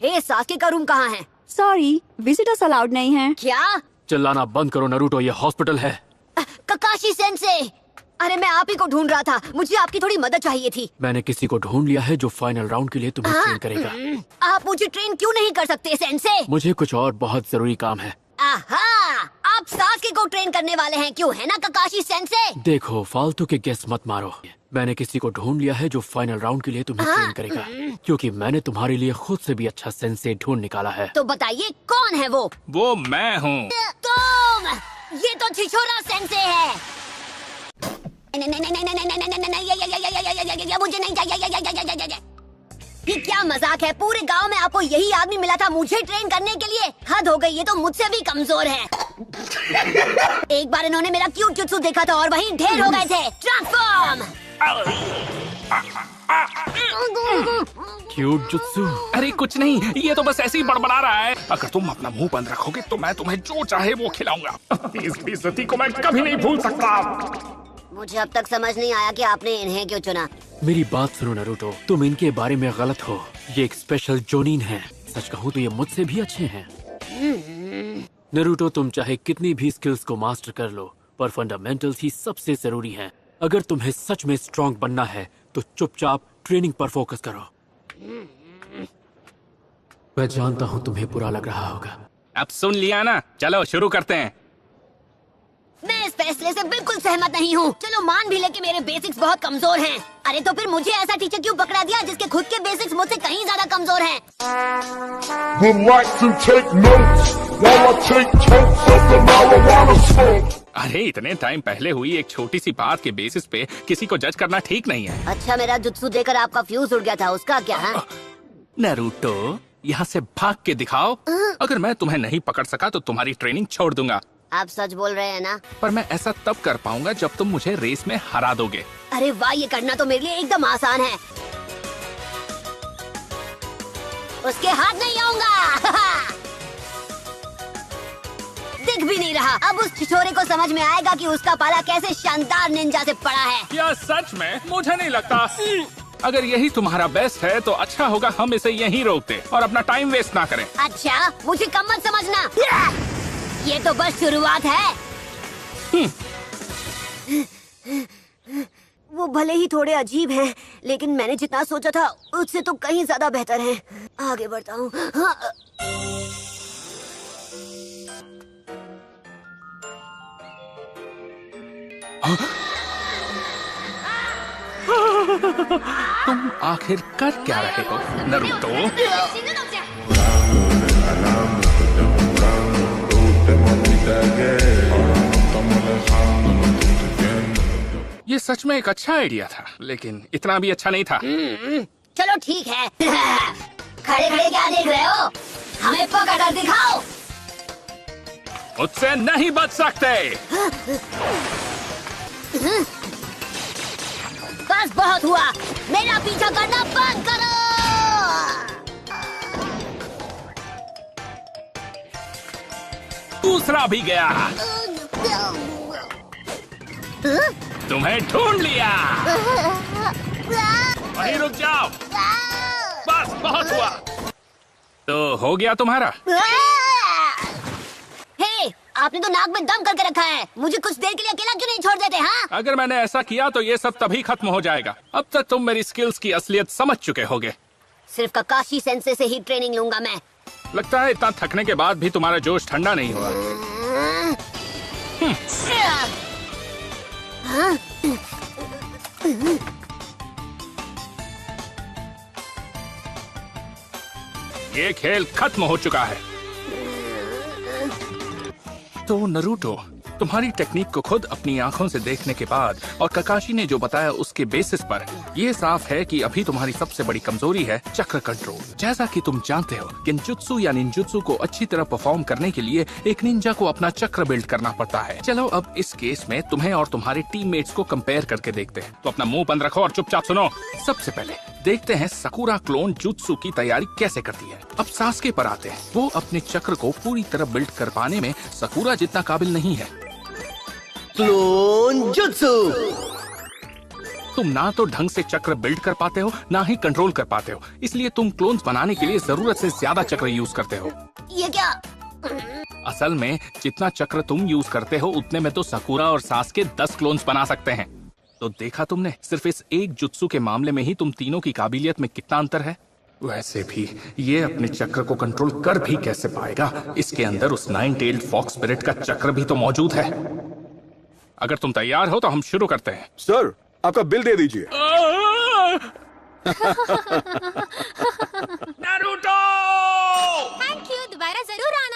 हे, Sasuke का room कहाँ है? सॉरी, विजिटर्स अलाउड नहीं है। क्या? चिल्लाना बंद करो नरूटो, ये हॉस्पिटल है। ककाशी सेंसे, अरे मैं आप ही को ढूंढ रहा था। मुझे आपकी थोड़ी मदद चाहिए थी। मैंने किसी को ढूंढ लिया है जो फाइनल राउंड के लिए तुम्हें ट्रेन करेगा। आप मुझे ट्रेन क्यों नहीं कर सकते सेंसे? मुझे कुछ और बहुत जरूरी काम है। आहा, आप सास्के को ट्रेन करने वाले हैं, क्यों है ना ककाशी सेंसे? देखो, फालतू के गेस मत मारो। मैंने किसी को ढूंढ लिया है जो फाइनल राउंड के लिए तुम्हें ट्रेन करेगा, क्योंकि मैंने तुम्हारे लिए खुद से भी अच्छा सेंसे ढूंढ निकाला है। तो बताइए कौन है वो? वो मैं हूँ। तुम? ये तो छिछोरा सेंसे है। नहीं नहीं नहीं नहीं नहीं नहीं नहीं नहीं नहीं, मुझे नहीं चाहिए। ये क्या मजाक है? पूरे गांव में आपको यही आदमी मिला था मुझे ट्रेन करने के लिए? हद हो गई, ये तो मुझसे भी कमजोर है। एक बार इन्होंने मेरा क्यूट जुत्सु देखा था और वहीं ढेर हो गए थे। ट्रांसफॉर्म! Cute jutsu? अरे कुछ नहीं, ये तो बस ऐसे ही बड़बड़ा रहा है। अगर तुम अपना मुंह बंद रखोगे तो मैं तुम्हें जो चाहे वो खिलाऊंगा। इस बेइज्जती को मैं कभी नहीं भूल सकता। मुझे अब तक समझ नहीं आया कि आपने इन्हें क्यों चुना। मेरी बात सुनो नरूटो, तुम इनके बारे में गलत हो। ये एक स्पेशल जोनिन है। सच कहूँ तो ये मुझसे भी अच्छे हैं। नरूटो, तुम चाहे कितनी भी स्किल्स को मास्टर कर लो, पर फंडामेंटल्स ही सबसे जरूरी हैं। अगर तुम्हें सच में स्ट्रॉन्ग बनना है तो चुपचाप ट्रेनिंग पर फोकस करो। मैं जानता हूँ तुम्हें बुरा लग रहा होगा। अब सुन लिया ना, चलो शुरू करते हैं। मैं इस फैसले से बिल्कुल सहमत नहीं हूँ। चलो मान भी ले कि मेरे बेसिक्स बहुत कमजोर हैं। अरे तो फिर मुझे ऐसा टीचर क्यों पकड़ा दिया जिसके खुद के बेसिक्स मुझसे कहीं ज्यादा कमजोर हैं? Would like to take notes while I take totes of the marijuana smoke. अरे इतने टाइम पहले हुई एक छोटी सी बात के बेसिस पे किसी को जज करना ठीक नहीं है। अच्छा, मेरा जुत्सु देकर आपका फ्यूज उड़ गया था, उसका क्या है? नरूटो, यहाँ से भाग के दिखाओ। अगर मैं तुम्हें नहीं पकड़ सका तो तुम्हारी ट्रेनिंग छोड़ दूंगा। आप सच बोल रहे हैं ना? पर मैं ऐसा तब कर पाऊंगा जब तुम मुझे रेस में हरा दोगे। अरे वाह, ये करना तो मेरे लिए एकदम आसान है। उसके हाथ नहीं आऊंगा। दिख भी नहीं रहा। अब उस छिछोरे को समझ में आएगा कि उसका पाला कैसे शानदार निंजा से पड़ा है। क्या सच में? मुझे नहीं लगता। अगर यही तुम्हारा बेस्ट है तो अच्छा होगा हम इसे यहीं रोक दें और अपना टाइम वेस्ट ना करें। अच्छा, मुझे कम मत समझना। ये तो बस शुरुआत है। वो भले ही थोड़े अजीब हैं, लेकिन मैंने जितना सोचा था उससे तो कहीं ज्यादा बेहतर है। आगे बढ़ता हूँ। तुम आखिर कर क्या रहे हो नरूटो? ये सच में एक अच्छा आइडिया था, लेकिन इतना भी अच्छा नहीं था। चलो ठीक है। खड़े खड़े क्या देख रहे हो? हमें पकड़ कर दिखाओ। मुझसे नहीं बच सकते। बस बहुत हुआ, मेरा पीछा करना बंद करो। दूसरा भी गया। तुम्हें ढूंढ लिया। वहीं रुक जाओ। बस बहुत हुआ। तो हो गया तुम्हारा? हे, आपने तो नाक में दम करके रखा है। मुझे कुछ देर के लिए अकेला क्यों नहीं छोड़ देते? हाँ, अगर मैंने ऐसा किया तो ये सब तभी खत्म हो जाएगा। अब तक तुम मेरी स्किल्स की असलियत समझ चुके होगे। सिर्फ ककाशी सेंसे से ही ट्रेनिंग लूंगा मैं। लगता है इतना थकने के बाद भी तुम्हारा जोश ठंडा नहीं हुआ। ये खेल खत्म हो चुका है। तो नरूटो, तुम्हारी टेक्निक को खुद अपनी आंखों से देखने के बाद और ककाशी ने जो बताया उसके बेसिस पर ये साफ है कि अभी तुम्हारी सबसे बड़ी कमजोरी है चक्र कंट्रोल। जैसा कि तुम जानते हो, किंजुत्सु या निंजुत्सु को अच्छी तरह परफॉर्म करने के लिए एक निंजा को अपना चक्र बिल्ड करना पड़ता है। चलो अब इस केस में तुम्हें और तुम्हारे टीममेट्स को कंपेयर करके देखते हैं। तो अपना मुंह बंद रखो और चुपचाप सुनो। सबसे पहले देखते हैं साकुरा क्लोन जुत्सु की तैयारी कैसे करती है। अब सास्के पर आते हैं। वो अपने चक्र को पूरी तरह बिल्ड कर पाने में साकुरा जितना काबिल नहीं है। Clone jutsu. तुम ना तो ढंग से चक्र बिल्ड कर पाते हो, ना ही कंट्रोल कर पाते हो, इसलिए तुम क्लोन्स बनाने के लिए जरूरत से ज्यादा चक्र यूज करते हो। ये क्या? असल में जितना चक्र तुम यूज करते हो उतने में तो सकुरा और सासके 10 क्लोन्स बना सकते हैं। तो देखा तुमने, सिर्फ इस एक जुत्सु के मामले में ही तुम तीनों की काबिलियत में कितना अंतर है। वैसे भी ये अपने चक्र को कंट्रोल कर भी कैसे पाएगा, इसके अंदर उस 9-tailed फॉक्स स्पिरिट का चक्र भी तो मौजूद है। अगर तुम तैयार हो तो हम शुरू करते हैं। सर, आपका बिल दे दीजिए। नारुतो! थैंक यू, दोबारा जरूर आना।